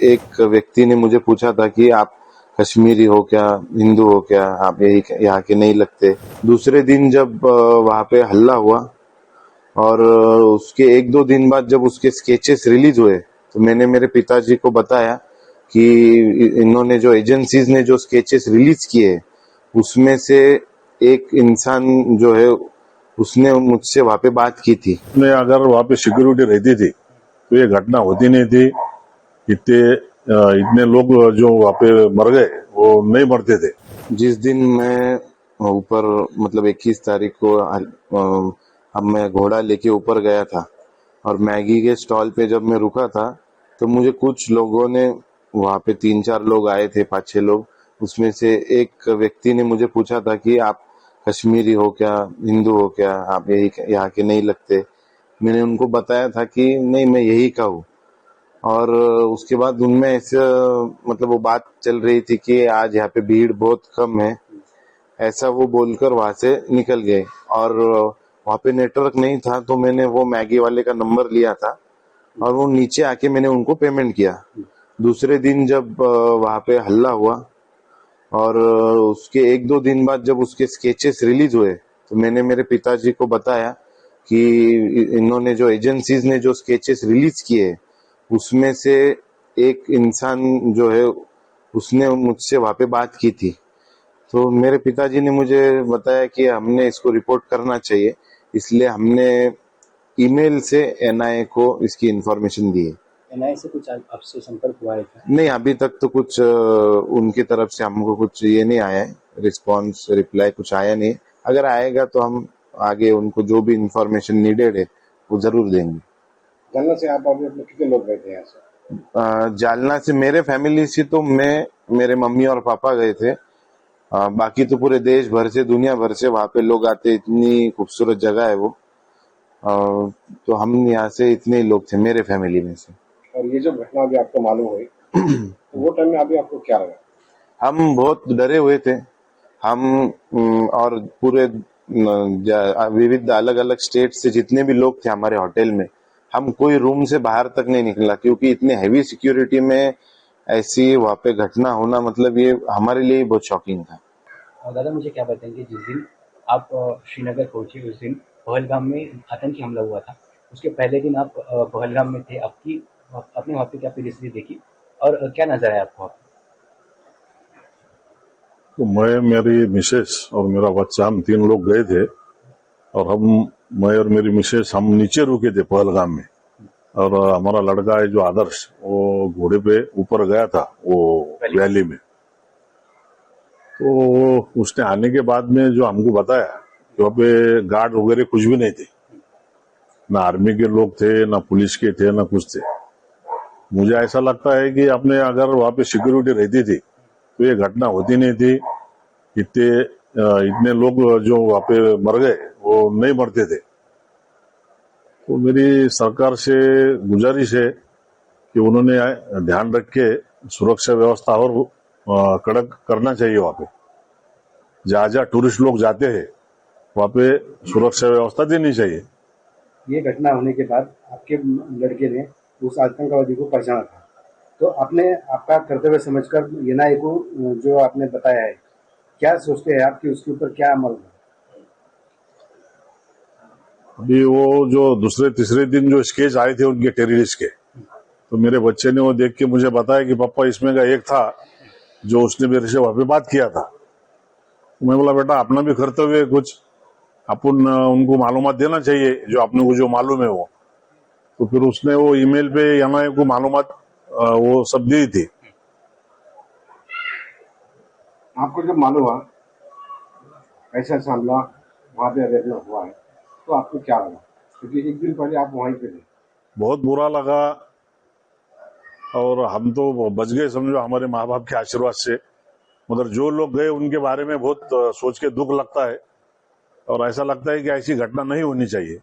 एक व्यक्ति ने मुझे पूछा था कि आप कश्मीरी हो क्या, हिंदू हो क्या, आप यही यहाँ के नहीं लगते। दूसरे दिन जब वहाँ पे हल्ला हुआ और उसके 1-2 दिन बाद जब उसके स्केचेस रिलीज हुए तो मैंने मेरे पिताजी को बताया कि इन्होंने जो एजेंसीज ने जो स्केचेस रिलीज किए उसमें से एक इंसान जो है उसने मुझसे वहाँ पे बात की थी। अगर वहाँ पे सिक्योरिटी रहती थी तो ये घटना होती नहीं थी। इतने लोग जो वहाँ पे मर गए वो नहीं मरते थे। जिस दिन मैं ऊपर मतलब 21 तारीख को अब मैं घोड़ा लेके ऊपर गया था और मैगी के स्टॉल पे जब मैं रुका था तो मुझे कुछ लोगों ने, वहाँ पे 3-4 लोग आए थे, 5-6 लोग, उसमें से एक व्यक्ति ने मुझे पूछा था कि आप कश्मीरी हो क्या, हिंदू हो क्या, आप यही यहाँ के नहीं लगते। मैंने उनको बताया था कि नहीं, मैं यही का हूँ। और उसके बाद उनमें ऐसे मतलब वो बात चल रही थी कि आज यहाँ पे भीड़ बहुत कम है, ऐसा वो बोलकर वहां से निकल गए। और वहां पे नेटवर्क नहीं था तो मैंने वो मैगी वाले का नंबर लिया था और वो नीचे आके मैंने उनको पेमेंट किया। दूसरे दिन जब वहां पे हल्ला हुआ और उसके 1-2 दिन बाद जब उसके स्केचेस रिलीज हुए तो मैंने मेरे पिताजी को बताया कि इन्होंने जो एजेंसीज ने जो स्केचेस रिलीज किए उसमें से एक इंसान जो है उसने मुझसे वहां पे बात की थी। तो मेरे पिताजी ने मुझे बताया कि हमने इसको रिपोर्ट करना चाहिए, इसलिए हमने ईमेल से एनआईए को इसकी इंफॉर्मेशन दी है। एनआईए से कुछ आपसे संपर्क हुआ है क्या? नहीं, अभी तक तो कुछ उनकी तरफ से हमको कुछ ये नहीं आया है, रिस्पांस रिप्लाई कुछ आया नहीं है। अगर आएगा तो हम आगे उनको जो भी इंफॉर्मेशन नीडेड है वो जरूर देंगे। जालना से आप अभी अपने कितने लोग गए थे यहाँ से? जालना से मेरे फैमिली से तो मैं, मेरे मम्मी और पापा गए थे। बाकी तो पूरे देश भर से, दुनिया भर से वहाँ पे लोग आते, इतनी खूबसूरत जगह है वो। तो हम यहाँ से इतने ही लोग थे मेरे फैमिली में से। और ये जो घटना अभी आपको मालूम हुई तो वो टाइम में अभी आपको क्या लगा? हम बहुत डरे हुए थे। हम और पूरे विविध अलग अलग स्टेट से जितने भी लोग थे हमारे होटल में, हम कोई रूम से बाहर तक नहीं निकला क्योंकि इतने हैवी सिक्योरिटी में ऐसी वहाँ पे घटना होना मतलब ये हमारे लिए बहुत शॉकिंग था। दादा मुझे क्या बताएंगे, जिस दिन आप श्रीनगर पहुंचे उस दिन पहलगाम में आतंकी हमला हुआ था, उसके पहले दिन आप पहलगाम में थे, आपने वहाँ पे क्या परिस्थिति देखी और क्या नजर आया आपको? तो मैं, मेरी मिसेस और मेरा बच्चा, हम 3 लोग गए थे और मैं और मेरी मिसेस हम नीचे रुके थे पहलगाम में। और हमारा लड़का है जो आदर्श, वो घोड़े पे ऊपर गया था वो वैली में। तो उसने आने के बाद में जो हमको बताया कि वहाँ पे गार्ड वगैरह कुछ भी नहीं थे, ना आर्मी के लोग थे, ना पुलिस के थे, ना कुछ थे। मुझे ऐसा लगता है कि अपने अगर वहाँ पे सिक्योरिटी रहती थी तो ये घटना होती नहीं थी। इतने लोग जो वहाँ पे मर गए वो नहीं मरते थे। तो मेरी सरकार से गुजारिश है कि उन्होंने ध्यान रख के सुरक्षा व्यवस्था और कड़क करना चाहिए। वहाँ पे जहाँ जहाँ टूरिस्ट लोग जाते हैं वहाँ पे सुरक्षा व्यवस्था देनी चाहिए। ये घटना होने के बाद आपके लड़के ने उस आतंकवादी को पहचाना था, तो आपने आपका कर्तव्य समझकर एनआईए को जो आपने बताया है, क्या सोचते हैं आप कि उसके ऊपर क्या अमल है? अभी वो जो दूसरे तीसरे दिन जो स्केच आए थे उनके टेररिस्ट के, तो मेरे बच्चे ने वो देख के मुझे बताया कि पापा इसमें का एक था जो उसने मेरे से वहां पे बात किया था। तो मैं बोला बेटा अपना भी कर्तव्य है, कुछ अपन उनको मालूमात देना चाहिए जो अपने को जो मालूम है वो। तो फिर उसने वो ईमेल पे एनआईए को मालूमात वो सब दी थी। आपको जब मालूम हुआ ऐसा हमला वहाँ पे अरेंजमेंट हुआ है तो आपको क्या लगा, क्योंकि एक दिन पहले आप वहीं पे थे? बहुत बुरा लगा और हम तो बच गए समझो हमारे माँ बाप के आशीर्वाद से। मगर जो लोग गए उनके बारे में बहुत सोच के दुख लगता है और ऐसा लगता है कि ऐसी घटना नहीं होनी चाहिए।